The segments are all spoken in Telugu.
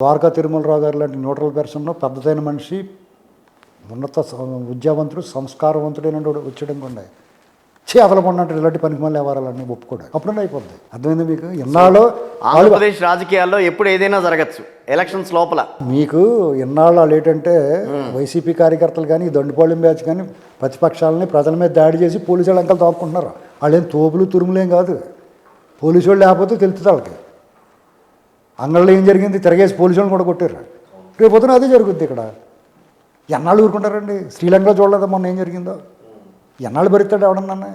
ద్వారకా తిరుమలరావు గారు లాంటి న్యూట్రల్ పర్సన్, పెద్దదైన మనిషి, ఉన్నత విద్యావంతుడు, సంస్కారవంతుడైన వచ్చేయడం కూడా చేతలపడినట్టు ఇలాంటి పనికి మళ్ళీ వ్యవహారాలన్నీ ఒప్పుకోవడం అప్పుడన్నా అయిపోద్ది. అర్థమైంది మీకు? ఎన్నాళ్ళు ఆంధ్రప్రదేశ్ రాజకీయాల్లో ఎప్పుడు ఏదైనా జరగచ్చు ఎలక్షన్స్ లోపల. మీకు ఎన్నాళ్ళు వాళ్ళు ఏంటంటే వైసీపీ కార్యకర్తలు కానీ దండుపాళ్యం బ్యాచ్ కానీ ప్రతిపక్షాలని ప్రజల మీద దాడి చేసి పోలీసు వాళ్ళు అంకలు తోపుకుంటున్నారు. వాళ్ళు ఏం తోపులు తురుములేం కాదు. పోలీసు వాళ్ళు లేకపోతే తెలుస్తుంది వాళ్ళకి. అంగళ్ళలో ఏం జరిగింది, తిరగేసి పోలీసు వాళ్ళని కూడా కొట్టారు. రేపొద్దున అదే జరుగుద్ది ఇక్కడ. ఎన్నాళ్ళు ఊరుకుంటారండి? శ్రీలంకలో చూడలేదా మొన్న ఏం జరిగిందో? ఎన్నాళ్ళు భరిస్తాడు ఎవడన్నా?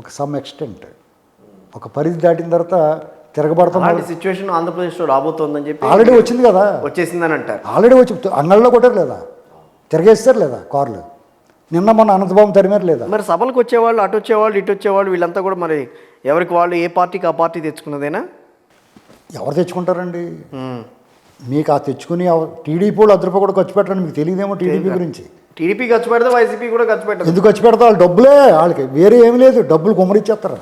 ఒక సమ్ ఎక్స్టెంట్, ఒక పరిధి దాటిన తర్వాత తిరగబడతాం. సిచ్యువేషన్ ఆంధ్రప్రదేశ్లో రాబోతోందని చెప్పి ఆల్రెడీ వచ్చింది కదా, వచ్చేసిందని అంటారు. ఆల్రెడీ వచ్చి అంగళ్ళలో కొట్టారు లేదా, తిరగేస్తారు లేదా కార్లు. నిన్న మొన్న అనంతబాబు తరిమారు లేదా? మరి సభలకు వచ్చేవాళ్ళు, అటు వచ్చేవాళ్ళు, ఇటు వచ్చేవాళ్ళు, వీళ్ళంతా కూడా మరి ఎవరికి వాళ్ళు ఏ పార్టీకి ఆ పార్టీ తెచ్చుకున్నదేనా? ఎవరు తెచ్చుకుంటారండి? మీకు ఆ తెచ్చుకుని టీడీపీ వాళ్ళు ₹10 కూడా ఖర్చు పెట్టండి. మీకు తెలియదేమో టీడీపీ గురించి. టీడీపీ ఖర్చు పెడితే వైసీపీ కూడా ఖర్చు పెట్టదు. ఎందుకు ఖర్చు పెడతా? వాళ్ళు డబ్బులే, వాళ్ళకి వేరే ఏమీ లేదు. డబ్బులు గుమ్మరిచ్చేస్తారు.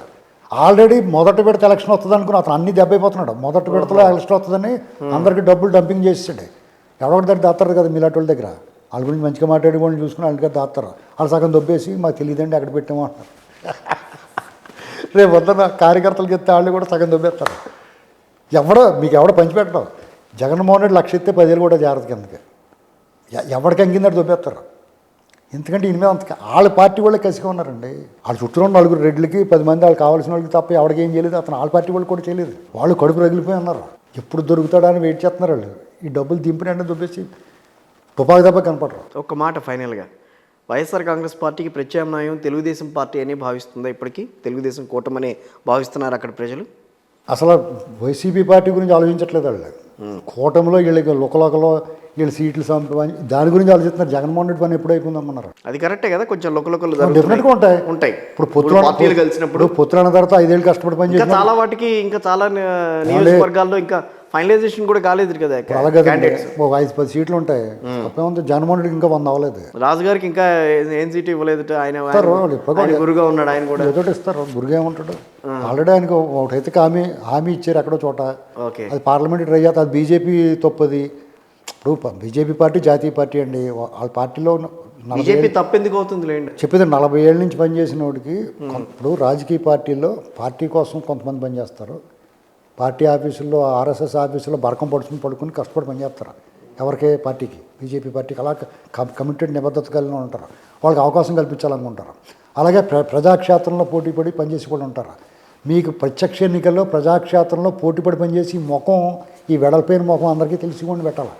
ఆల్రెడీ మొదటి విడత ఎలక్షన్ వస్తుంది అనుకుని అతను అన్ని దెబ్బైపోతున్నాడు. మొదటి విడతలో ఎలక్షన్ వస్తుందని అందరికీ డబ్బులు డంపింగ్ చేసాడు. ఎవరి దగ్గర దాస్తారు కదా మీలాంటి వాళ్ళ దగ్గర. వాళ్ళ గురించి మంచిగా మాట్లాడే వాళ్ళని చూసుకుని వాళ్ళ దగ్గర దాస్తారు. వాళ్ళు సగం దొబ్బేసి మాకు తెలియదండి అక్కడ పెట్టామో అంటారు. రేపు వద్ద కార్యకర్తలకి ఎత్తే వాళ్ళు కూడా సగం దొబ్బేస్తారు. మీకు ఎవడో పంచిపెట్టడం. జగన్మోహన్ రెడ్డి 1,00,000 ఇస్తే 10,000 కూడా జాగ్రత్త కిందకి. ఎవరికి అంగిందని దొబ్బేస్తారు. ఎందుకంటే ఇనిమే అంత వాళ్ళ పార్టీ వాళ్ళే కసిగా ఉన్నారండి. వాళ్ళ చుట్టూ ఉన్న 4 రెడ్లకి 10 మంది వాళ్ళు కావాల్సిన వాళ్ళకి తప్ప ఎవరికి ఏం చేయలేదు. అతను వాళ్ళ పార్టీ వాళ్ళు కూడా చేయలేదు. వాళ్ళు కడుపు రగిలిపోయి ఉన్నారు. ఎప్పుడు దొరుకుతాడని వెయిట్ చేస్తున్నారు వాళ్ళు. ఈ డబ్బులు దింపినంటే దొబ్బేసి తుపాకి దెబ్బ కనపడరు. ఒక్క మాట ఫైనల్గా, వైఎస్ఆర్ కాంగ్రెస్ పార్టీకి ప్రత్యామ్నాయం తెలుగుదేశం పార్టీ అని భావిస్తుందా? ఇప్పటికీ తెలుగుదేశం కూటమని భావిస్తున్నారు అక్కడ ప్రజలు? అసలు వైసీపీ పార్టీ గురించి ఆలోచించట్లేదు వాళ్ళు. కూటమిలో వీళ్ళకి లోకలోకలో వీళ్ళు సీట్లు దాని గురించి ఆలోచిస్తున్నారు. జగన్మోహన్ రెడ్డి పని ఎప్పుడు అయిపోయిందమ్మన్నారు. అది కరెక్టే కదా, కొంచెం లోకలు డెఫినెట్గా ఉంటాయి. ఇప్పుడు పార్టీలు కలిసినప్పుడు పొత్తులన్న తర్వాత 5 ఏళ్ళు కష్టపడి పని చేసి చాలా వాటికి ఇంకా చాలా నియోజకవర్గాల్లో ఇంకా ఫైనలైజేషన్ కూడా కాలేదు కదా. అలాగే 5-10 సీట్లు ఉంటాయి. తప్పేముంది, జగన్మోహన్ రెడ్డికి ఇంకా 100 అవ్వలేదు. రాజుగారికి ఇంకా ఏం సీట్ ఇవ్వలేదు. ఆయన గురుగా ఉన్నాడు. ఆయన కూడా ఏదో ఇస్తారు. గురుగా ఏమంటాడు? ఆల్రెడీ ఆయనకు ఒకటైతే హామీ ఇచ్చారు ఎక్కడో చోట. అది పార్లమెంట్ ట్రై చేస్తే అది బీజేపీ తప్పది. ఇప్పుడు బీజేపీ పార్టీ జాతీయ పార్టీ అండి. వాళ్ళ పార్టీలో బీజేపీ తప్పెందుకు అవుతుంది లేండి చెప్పేది. 40 ఏళ్ళ నుంచి పనిచేసిన వాడికి ఇప్పుడు రాజకీయ పార్టీల్లో పార్టీ కోసం కొంతమంది పనిచేస్తారు. పార్టీ ఆఫీసుల్లో ఆర్ఎస్ఎస్ ఆఫీసులో బరకం పడుకుని కష్టపడి పనిచేస్తారు. ఎవరికే పార్టీకి, బీజేపీ పార్టీకి అలా కమిటెడ్ నిబద్ధత కలిగి ఉంటారు. వాళ్ళకి అవకాశం కల్పించాలనుకుంటారు. అలాగే ప్రజాక్షేత్రంలో పోటీపడి పనిచేసి కూడా ఉంటారు. మీకు ప్రత్యక్ష ఎన్నికల్లో ప్రజాక్షేత్రంలో పోటీపడి పనిచేసి ముఖం, ఈ వెడల్పోయిన ముఖం అందరికీ తెలిసిపోండి పెట్టాలి.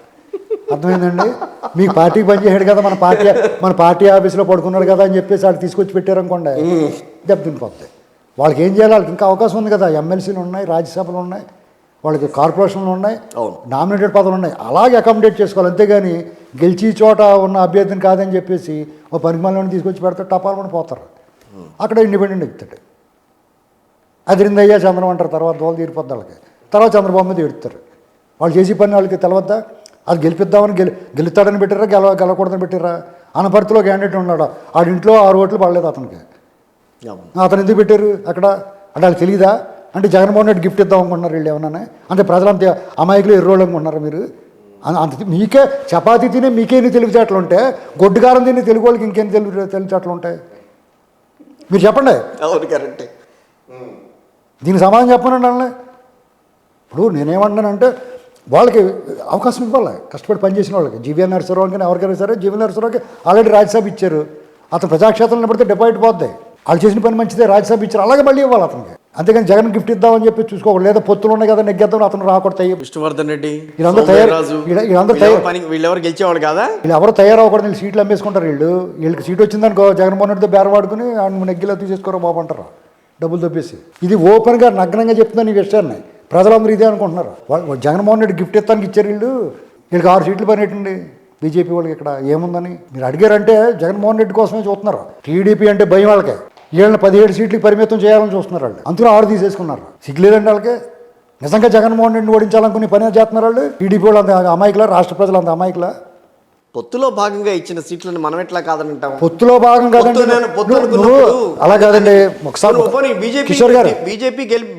అర్థమైందండి? మీకు పార్టీకి పనిచేసాడు కదా, మన పార్టీ ఆఫీసులో పడుకున్నాడు కదా అని చెప్పేసి వాళ్ళు తీసుకొచ్చి పెట్టారనుకోండి, దెబ్బతినిపోద్ది. వాళ్ళకి ఏం చేయాలి? వాళ్ళకి ఇంకా అవకాశం ఉంది కదా. ఎమ్మెల్సీలు ఉన్నాయి, రాజ్యసభలు ఉన్నాయి, వాళ్ళకి కార్పొరేషన్లు ఉన్నాయి, నామినేటెడ్ పదవులు ఉన్నాయి. అలాగే అకామిడేట్ చేసుకోవాలి. అంతేగాని గెలిచి చోట ఉన్న అభ్యర్థిని కాదని చెప్పేసి ఓ పనికిమాలని తీసుకొచ్చి పెడతారు, టపాలని పోతారు. అక్కడ ఇండిపెండెంట్ ఎక్కుతాడు. అదిరిందయ్యా చంద్రం అంటారు. తర్వాత దోలు తీరిపోద్ది వాళ్ళకి. తర్వాత చంద్రబాబు మీద ఎడుతారు. వాళ్ళు చేసే పని వాళ్ళకి తెలవద్దా? అది గెలిపిద్దామని గెలుస్తాడని పెట్టారా, గెలవకూడదని పెట్టారా? అనపర్తిలో క్యాండిడేట్ ఉన్నాడు, ఆడింట్లో 6 ఓట్లు పడలేదు అతనికి. అతను ఎందుకు పెట్టారు అక్కడ అంటే వాళ్ళకి తెలియదా? అంటే జగన్మోహన్ రెడ్డి గిఫ్ట్ ఇద్దాం అనుకుంటున్నారు వీళ్ళు ఏమన్నా? అంటే ప్రజలంతా అమాయకులు ఎర్రోళ్ళు అనుకుంటున్నారా మీరు? అంత మీకే చపాతీ తినే మీకే ఎన్ని తెలివితేటలు ఉంటే గొడ్డుగారం తినే తెలుగు వాళ్ళకి ఇంకేం తెలివితేటలు ఉంటాయి? మీరు చెప్పండి. కరెక్టే. దీనికి సమాధానం చెప్పనండి వాళ్ళని. ఇప్పుడు నేనేమంటానంటే వాళ్ళకి అవకాశం ఇవ్వాలి. కష్టపడి పనిచేసిన వాళ్ళకి. జీవీఎల్ నరసింహరావు కానీ ఎవరికైనా సరే, జీవీఎల్ నరసింహరావుకి ఆల్రెడీ రాజ్యసభ ఇచ్చారు. అతను ప్రజాక్షేత్రంలో పడితే డిపాజిట్ పోద్ది. వాళ్ళు చేసిన పని మంచిదే, రాజ్యసభ ఇచ్చారు, అలాగే మళ్ళీ ఇవ్వాలి అతనికి. అంతేగాని జగన్ గిఫ్ట్ ఇద్దామని చెప్పి చూసుకోవాలి. లేదా పొత్తులు ఉన్నాయి కదా నెగ్గేద్దాం, అతను రాకూడతాయి. విష్ణువర్ధన్ రెడ్డి వీళ్ళందరూ వీళ్ళెవరు గెలిచేవాళ్ళు కదా. వీళ్ళు ఎవరు తయారవ్వకూడదు. వీళ్ళు సీట్లు అమ్మేసుకుంటారు. వీళ్ళకి సీట్ వచ్చిందనుకో జగన్మోహన్ రెడ్డితో బేరవాడుకుని ఆయన నెగ్గిలో తీసేసుకోరా బాబు అంటారు, డబ్బులు తప్పేసి. ఇది ఓపెన్గా నగ్నంగా చెప్తున్నాను ఈ విషయాన్ని. ప్రజలందరూ ఇదే అనుకుంటున్నారు. వాళ్ళు జగన్మోహన్ రెడ్డి గిఫ్ట్ ఇస్తానికి ఇచ్చారు. వీళ్ళకి 6 సీట్లు పనిటండి బీజేపీ వాళ్ళకి. ఇక్కడ ఏముందని మీరు అడిగారంటే జగన్మోహన్ రెడ్డి కోసమే చూస్తున్నారు. టీడీపీ అంటే భయం వాళ్ళకి. వీళ్ళని 17 సీట్లకి పరిమితం చేయాలని చూస్తున్నారు వాళ్ళు. అందులో 6 తీసేసుకున్నారు. సిగ్గులేదండి వాళ్ళకి. నిజంగా జగన్మోహన్ రెడ్డిని ఓడించాలనుకుని పని చేస్తున్నారు వాళ్ళు. టీడీపీ వాళ్ళు అంత అమాయకులా? రాష్ట్ర ప్రజలు అంత అమాయకులా? పొత్తులో భాగంగా ఇచ్చిన సీట్లను మనం ఎట్లా కాదనంటాం? పొత్తులో భాగం కాదండి. పొత్తు నువ్వు అనుకున్నప్పుడు అలా కాదండి. ఒకసారి కిషోర్ గారు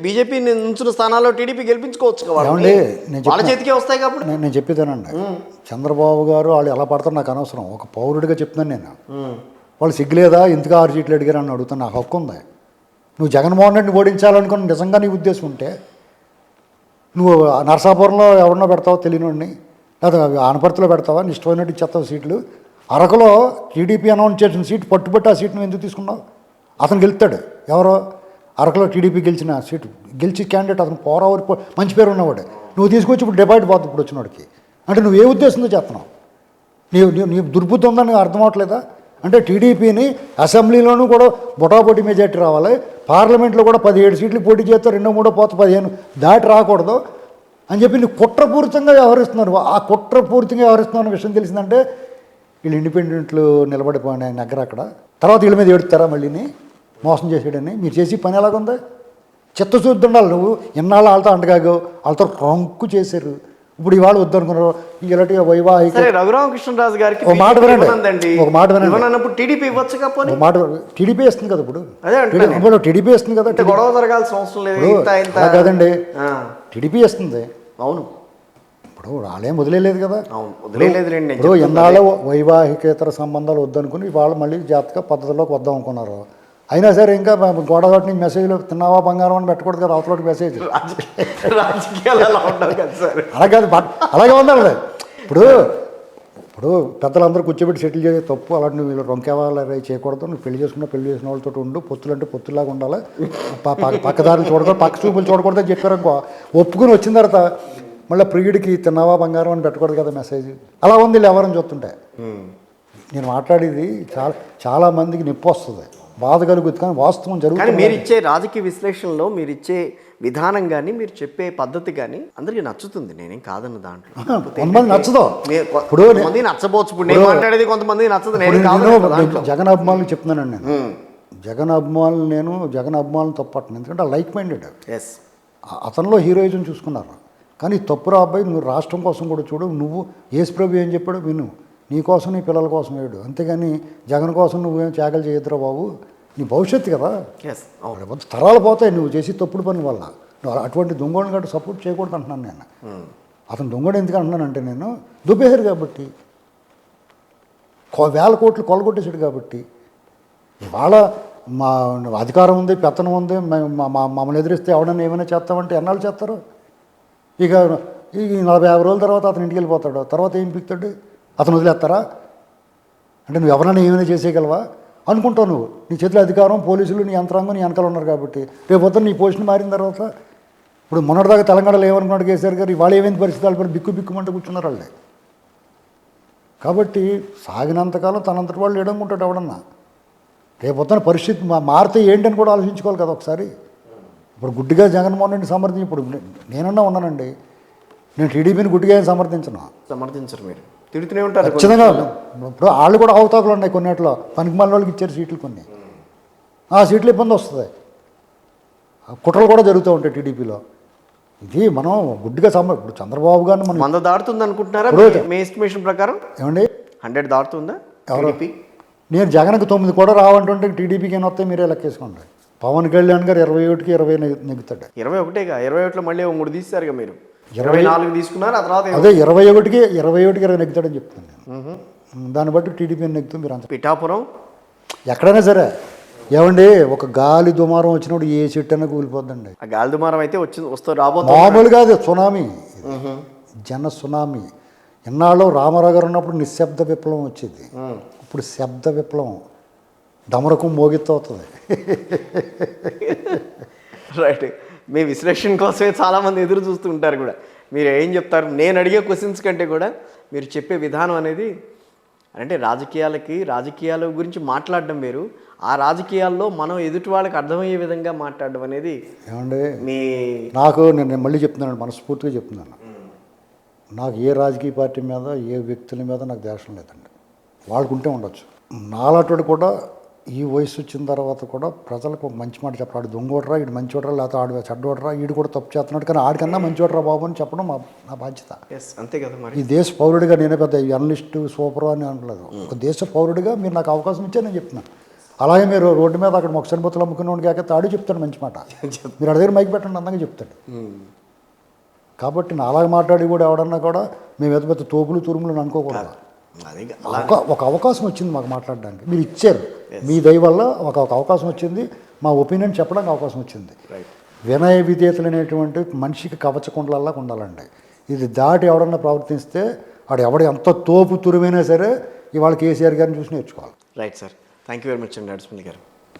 బీజేపీ నుంచిన స్థానాల్లో టీడీపీ గెలిపించుకోవచ్చు కదా. ఏమండి, వాళ్ళ చేతికే వస్తాయి కాబట్టి. నేను చెప్పేదానండి, చంద్రబాబు గారు వాళ్ళు ఎలా పడతారు నాకు అనవసరం. ఒక పౌరుడిగా చెప్తున్నాను నేను. వాళ్ళు సిగ్గులేదా ఎందుకు 6 సీట్లు అడిగారు అని అడుగుతాను. నాకు హక్కు ఉంది. నువ్వు జగన్మోహన్ రెడ్డిని ఓడించాలనుకుని నిజంగా నీ ఉద్దేశం ఉంటే నువ్వు నరసాపురంలో ఎవరినో పెడతావో తెలియనివాడిని, లేదా ఆనపర్తిలో పెడతావా, నీ ఇష్టమైనట్టు ఇచ్చేస్తావు సీట్లు. అరకులో టీడీపీ అనౌన్స్ చేసిన సీటు పట్టుబట్టి ఆ సీట్ నువ్వు ఎందుకు తీసుకున్నావు? అతను గెలుస్తాడు. ఎవరో అరకులో టీడీపీ గెలిచిన సీటు గెలిచి క్యాండిడేట్ అతను పోరావరి మంచి పేరు ఉన్నవాడు. నువ్వు తీసుకొచ్చి ఇప్పుడు డిబేట్ పోతుంది ఇప్పుడు వచ్చినవాడికి. అంటే నువ్వు ఏ ఉద్దేశంతో చేస్తున్నావు? నీ దుర్బుద్ధి ఉందని అర్థం అవట్లేదా? అంటే టీడీపీని అసెంబ్లీలోనూ కూడా బొటాబొటి మెజార్టీ రావాలి, పార్లమెంట్లో కూడా 17 సీట్లు పోటీ చేస్తే 2, 3 పోతే 15 దాటి రాకూడదు అని చెప్పి నువ్వు కుట్రపూరితంగా వ్యవహరిస్తున్నారు. ఆ కుట్రపూరితంగా వ్యవహరిస్తున్న విషయం తెలిసిందంటే వీళ్ళు ఇండిపెండెంట్లు నిలబడిపోయిన నగ్గర అక్కడ. తర్వాత వీళ్ళ మీద ఏడుతారా మళ్ళీని మోసం చేసాడని? మీరు చేసి పని ఎలాగుంది? చిత్తశుద్ధి ఉండాలి. నువ్వు ఇన్నాళ్ళు వాళ్ళతో అంటగాగో వాళ్ళతో రొంకు చేశారు. ఇప్పుడు ఇవాళ వద్దనుకున్నారు. ఇలాంటి వైవాహిక రఘురామకృష్ణరాజు గారికి ఒక మాట వినండి. టీడీపీ ఇవ్వచ్చు కాకపోతే ఒక మాట టీడీపీ వేస్తుంది కదా ఇప్పుడు. టీడీపీ వేస్తుంది కదా. గొడవ జరగాల్సిన అవసరం లేదు కాదండి, టీడీపీ వేస్తుంది. అవును, ఇప్పుడు వాళ్ళేం వదిలేదు కదా. వదిలేదులేండి. ఇప్పుడు ఎన్నాళ్ళో వైవాహికేతర సంబంధాలు వద్దనుకుని వాళ్ళు మళ్ళీ జాతక పద్ధతిలోకి వద్దాం అనుకున్నారు. అయినా సరే ఇంకా గొడవ మెసేజ్లో తిన్నావా బంగారం అని పెట్టకూడదు కదా అవతలకి మెసేజ్. అలా కాదు, అలాగే ఉండాలి. ఇప్పుడు పెద్దలందరూ కూర్చోబెట్టి సెటిల్ చేసే తప్పు. అలాంటి నువ్వు వీళ్ళు రొంకేవాళ్ళు చేయకూడదు. నువ్వు పెళ్లి చేసిన వాళ్ళతో ఉండు. పొత్తులు అంటే పొత్తులాగా ఉండాలి. పక్కదారులు చూడకూడదు, పక్క చూపులు చూడకూడదు అని చెప్పారు అనుకో. ఒప్పుకుని వచ్చిన తర్వాత మళ్ళీ ప్రియుడికి తిన్నావా బంగారం అని పెట్టకూడదు కదా మెసేజ్. అలా ఉంది వీళ్ళు ఎవరని చూస్తుంటే. నేను మాట్లాడేది చాలా మందికి నొప్పి వస్తుంది, బాధ కలుగుతుంది, కానీ వాస్తవం జరుగుతుంది. మీరు ఇచ్చే రాజకీయ విశ్లేషణలో మీరు ఇచ్చే విధానం కానీ మీరు చెప్పే పద్ధతి కానీ అందరికీ నచ్చుతుంది. నేనేం కాదన్న దాంట్లో. కొంతమంది నచ్చదు. ఇప్పుడు మంది నచ్చబోచ్చు. ఇప్పుడు నేను మాట్లాడేది కొంతమంది నచ్చదు. జగన్ అభిమానులు చెప్తున్నానండి నేను. జగన్ అభిమానులు తప్పట్ను, ఎందుకంటే లైక్ మైండెడ్. అతనిలో హీరోయిజం చూసుకున్నారు. కానీ తప్పురా అబ్బాయి, నువ్వు రాష్ట్రం కోసం కూడా చూడు. నువ్వు యేసు ప్రభు ఏం చెప్పాడో విను. నీ కోసం నీ పిల్లల కోసం వేడు, అంతేగాని జగన్ కోసం నువ్వేం త్యాగాలు చేయొద్దురా బాబు. నీ భవిష్యత్తు కదా, తరాలు పోతాయి నువ్వు చేసి తప్పుడు పని వల్ల. నువ్వు అటువంటి దొంగోడిని గట్టు సపోర్ట్ చేయకూడదు అంటున్నాను నేను. అతను దొంగడు ఎందుకు అంటున్నానంటే, నేను దుబ్బేశారు కాబట్టి, 1000 కోట్లు కొలగొట్టేశాడు కాబట్టి. ఇవాళ మా అధికారం ఉంది, పెత్తనం ఉంది, మమ్మల్ని ఎదిరిస్తే ఎవడన్నా ఏమైనా చేస్తామంటే ఎన్నాళ్ళు చేస్తారు? ఇక ఈ 40-50 రోజుల తర్వాత అతను ఇంటికి వెళ్ళిపోతాడు. తర్వాత ఏం పిక్తాడు? అతను వదిలేస్తారా? అంటే నువ్వు ఎవరైనా ఏమైనా చేసేయగలవా అనుకుంటావు. నువ్వు నీ చేతిలో అధికారం, పోలీసులు, నీ యంత్రాంగం నీ వెనకాల ఉన్నారు కాబట్టి. రేపు పొద్దున నీ పొజిషన్ మారిన తర్వాత, ఇప్పుడు మొన్నటిదాకా తెలంగాణలో ఏమనుకున్నాడు కేసీఆర్ గారు, వాళ్ళు ఏమైంది పరిస్థితి, వాళ్ళ బిక్కుమంటూ కూర్చున్నారు వాళ్ళే. కాబట్టి సాగినంతకాలం తనంతటి వాళ్ళు ఏడనుకుంటాడు ఎవడన్నా. రేపు పొద్దున పరిస్థితి మారితే ఏంటని కూడా ఆలోచించుకోవాలి కదా ఒకసారి. ఇప్పుడు గుడ్డిగా జగన్మోహన్ రెడ్డి సమర్థించి, ఇప్పుడు నేనన్నా ఉన్నానండి, నేను టీడీపీని గుడ్డిగా ఏం సమర్థించరు. మీరు తిడుతూనే ఉంటారు ఖచ్చితంగా. ఇప్పుడు వాళ్ళు కూడా అవతాకులు ఉన్నాయి కొన్నిట్లో. పనికిమాలిన వాళ్ళకి ఇచ్చారు సీట్లు కొన్ని. ఆ సీట్లు ఇబ్బంది వస్తుంది. కుట్రలు కూడా జరుగుతూ ఉంటాయి టీడీపీలో. ఇది మనం గుడ్డిగా ఇప్పుడు చంద్రబాబు గారిని మనం 100 దాటుతుంది అనుకుంటున్నారా మీ ఎస్టిమేషన్ ప్రకారం? ఏమండి 100 దాటుతుందా? నేను జగన్కి 9 కూడా రావంటుంటే టీడీపీకి ఏమి వస్తాయి మీరే లెక్కేసుకోండి. పవన్ కళ్యాణ్ గారు 21కి 20 నెగ్గుతాడు. 21గా 21లో మళ్ళీ 3 తీసారుగా మీరు. 24 తీసుకున్నారు. ఆ తర్వాత అదే 21కి 20 నెగ్గుతాడని చెప్తాను నేను. దాన్ని బట్టి టీడీపీ నెగ్గుతుంది. మీరు అంత పిఠాపురం ఎక్కడైనా సరే ఏమండి, ఒక గాలి దుమారం వచ్చినప్పుడు ఏ చెట్టు అయినా కూలిపోద్దండి. ఆ గాలి దుమారం అయితే మామూలు కాదు, సునామీ, జన సునామీ. ఎన్నాళ్ళు రామారావు గారు ఉన్నప్పుడు నిశ్శబ్ద విప్లవం వచ్చేది. ఇప్పుడు శబ్ద విప్లవం, డమరకం మోగిత్తు అవుతుంది. రైట్. మీ విశ్లేషణ కోసమే చాలామంది ఎదురు చూస్తూ ఉంటారు కూడా. మీరు ఏం చెప్తారు? నేను అడిగే క్వశ్చన్స్ కంటే కూడా మీరు చెప్పే విధానం అనేది, అంటే రాజకీయాల గురించి మాట్లాడడం వేరు, ఆ రాజకీయాల్లో మనం ఎదుటి వాళ్ళకి అర్థమయ్యే విధంగా మాట్లాడడం అనేది. ఏమండి మీ నేను మళ్ళీ చెప్తున్నాను, మనస్ఫూర్తిగా చెప్తున్నాను, నాకు ఏ రాజకీయ పార్టీ మీద ఏ వ్యక్తుల మీద నాకు ద్వేషం లేదండి. వాళ్ళకుంటే ఉండొచ్చు. నాలాంటి కూడా ఈ వయసు వచ్చిన తర్వాత కూడా ప్రజలకు ఒక మంచి మాట చెప్పాడు. దొంగోడరా, ఇటు మంచి ఓడరా, లేకపోతే ఆడు చెడ్డోడరా, ఈడు కూడా తప్పు చేస్తున్నాడు, కానీ ఆడికన్నా మంచి ఓడరా బాబు అని చెప్పడం నా బాధ్యత. ఎస్, అంతే కదా మరి. ఈ దేశ పౌరుడిగా నేనే పెద్ద జర్నలిస్టు సూపర్ అని అనలేదు. ఒక దేశ పౌరుడిగా మీరు నాకు అవకాశం ఇచ్చే నేను చెప్తున్నాను. అలాగే మీరు రోడ్డు మీద అక్కడ మొక్కసని బొత్తులు అమ్ముకునేవాడికి కాక తాడు చెప్తాడు మంచి మాట. మీరు అడిగిన మైక్ పెట్టండి అందంగా చెప్తాడు. కాబట్టి నా అలాగే మాట్లాడి కూడా ఎవడన్నా కూడా మేము పెద్ద పెద్ద తోపులు తురుములు అనుకోకూడదు. అదే ఒక అవకాశం వచ్చింది మాకు మాట్లాడడానికి, మీరు ఇచ్చారు. మీ దయ వల్ల ఒక అవకాశం వచ్చింది, మా ఒపీనియన్ చెప్పడానికి అవకాశం వచ్చింది. వినయ విధేయతలు అనేటువంటి మనిషికి కవచకుండలలా ఉండాలండి. ఇది దాటి ఎవడన్నా ప్రవర్తిస్తే ఎవడు ఎంత తోపు తురుమైనా సరే ఇవాళ కేసీఆర్ గారిని చూసి నేర్చుకోవాలి. Right sir, thank you very much అండి నరసింహ గారు.